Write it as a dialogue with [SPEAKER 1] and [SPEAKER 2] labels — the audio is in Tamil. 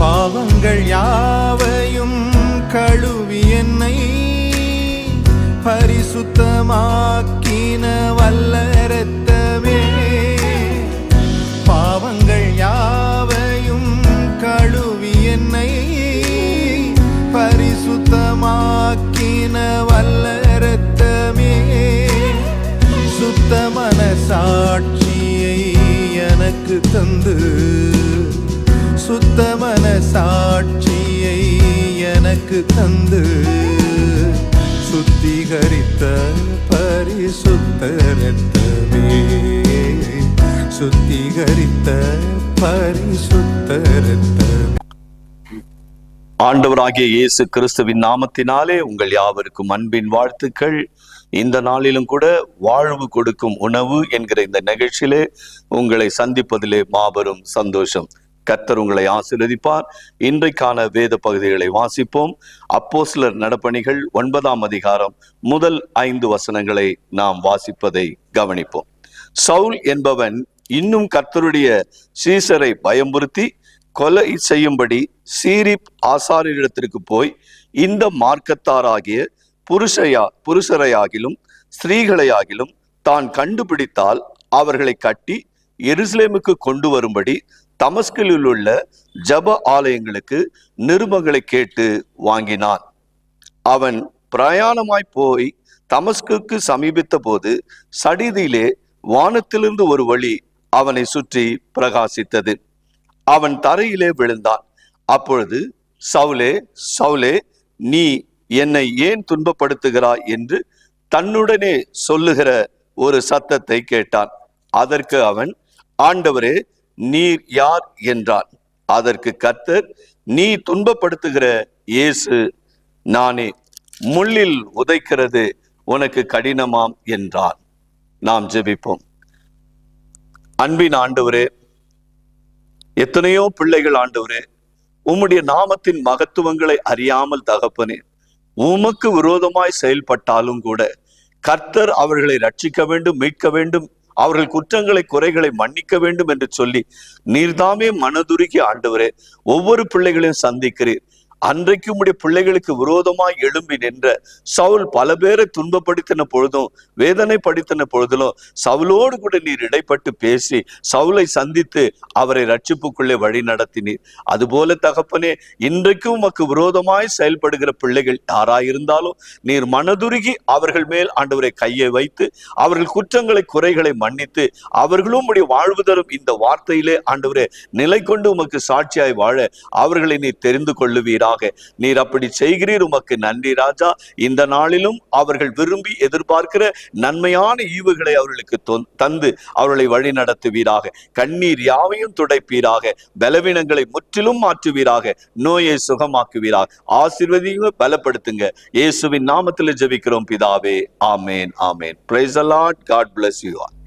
[SPEAKER 1] பாவங்கள் யாவையும் கழுவி என்னை பரிசுத்தமாக்கின வல்ல இரத்தமே. பாவங்கள் யாவையும் கழுவி என்னை பரிசுத்தமாக்கின வல்ல இரத்தமே. சுத்த மனசாட்சியை எனக்கு தந்து, சுத்த மனசாட்சியை எனக்கு தந்து, சுத்திகரித்த பரிசுத்த இரத்தமே, சுத்திகரித்த பரிசுத்த இரத்தமே.
[SPEAKER 2] ஆண்டவராகிய இயேசு கிறிஸ்துவின் நாமத்தினாலே உங்கள் யாவருக்கும் அன்பின் வாழ்த்துக்கள். இந்த நாளிலும் கூட வாழ்வு கொடுக்கும் உணவு என்கிற இந்த நிகழ்ச்சியிலே உங்களை சந்திப்பதிலே மாபெரும் சந்தோஷம். கர்த்தர் உங்களை ஆசீர்வதிப்பார். இன்றைக்கான வேத பகுதிகளை வாசிப்போம். அப்போஸ்தலர் நடபணிகள் 9ஆம் அதிகாரம் முதல் 5 வசனங்களை நாம் வாசிப்பதை கவனிப்போம். சவுல் என்பவன் இன்னும் கர்த்தருடைய சீசரை பயமுறுத்தி கொலை செய்யும்படி சீரிப் ஆசாரியரிடத்திற்கு போய், இந்த மார்க்கத்தாராகிய புருஷரையாகிலும் ஸ்திரீகளையாகிலும் தான் கண்டுபிடித்தால் அவர்களை கட்டி எருசலேமுக்கு கொண்டு வரும்படி தமஸ்கில் உள்ள ஜப ஆலயங்களுக்கு நிருபங்களை கேட்டு வாங்கினான். அவன் பிரயாணமாய் போய் தமஸ்குக்கு சமீபித்த போது சடிதியிலே வானத்திலிருந்து ஒரு ஒளி அவனை சுற்றி பிரகாசித்தது. அவன் தரையிலே விழுந்தான். அப்பொழுது, சவுலே, சவுலே, நீ என்னை ஏன் துன்பப்படுத்துகிறாய் என்று தன்னுடனே சொல்லுகிற ஒரு சத்தத்தை கேட்டான். அதற்கு அவன், ஆண்டவரே, நீர் யார் என்றான். அதற்கு கர்த்தர், நீ துன்பப்படுத்துகிற இயேசு நானே. முள்ளில் உதைக்கிறது உனக்கு கடினமாம் என்றான். நாம் ஜெபிப்போம். அன்பின் ஆண்டவரே, எத்தனையோ பிள்ளைகள் ஆண்டவரே உம்முடைய நாமத்தின் மகத்துவங்களை அறியாமல் தகப்பனே உமக்கு விரோதமாய் செயல்பட்டாலும் கூட கர்த்தர் அவர்களை ரட்சிக்க வேண்டும், மீட்க வேண்டும், அவர்கள் குற்றங்களை குறைகளை மன்னிக்க வேண்டும் என்று சொல்லி நீர்தாமே மனதுருகி ஆண்டவரே ஒவ்வொரு பிள்ளைகளையும் சந்திக்கிறீர். அன்றைக்கு உம்முடைய பிள்ளைகளுக்கு விரோதமாய் எழும்பி நின்ற சவுல் பல பேரை துன்பப்படுத்தின பொழுதும் வேதனைப்படுத்தின பொழுதிலும் சவுலோடு கூட நீர் இடைப்பட்டு பேசி சவுலை சந்தித்து அவரை ரட்சிப்புக்குள்ளே வழி நடத்தினீர். அதுபோல தகப்பனே, இன்றைக்கும் உமக்கு விரோதமாய் செயல்படுகிற பிள்ளைகள் யாராயிருந்தாலும் நீர் மனதுருகி அவர்கள் மேல் ஆண்டவரை கையை வைத்து அவர்கள் குற்றங்களை குறைகளை மன்னித்து அவர்களும் உம்முடைய வாழ்வு தரும் இந்த வார்த்தையிலே ஆண்டவரே நிலை கொண்டு உமக்கு சாட்சியாய் வாழ அவர்களை நீர் தெரிந்து கொள்ளுவீரா. நீர் அப்படி செய்கிறீர். உமக்கு நன்றி ராஜா. இந்த நாளிலும் அவர்கள் விரும்பி எதிர்பார்க்கிற நன்மையான ஈவுகளை அவர்களுக்கு தந்து அவர்களை வழி நடத்துவீராக. கண்ணீர் யாவையும் துடைப்பீராக. பலவீனங்களை முற்றிலும் மாற்றுவீராக. நோயை சுகமாக்குவீராக. ஆசீர்வதிங்க, பலப்படுத்துங்க. இயேசுவின் நாமத்தில் ஜெபிக்கிறோம் பிதாவே. ஆமேன், ஆமேன். Praise the Lord. God bless you all.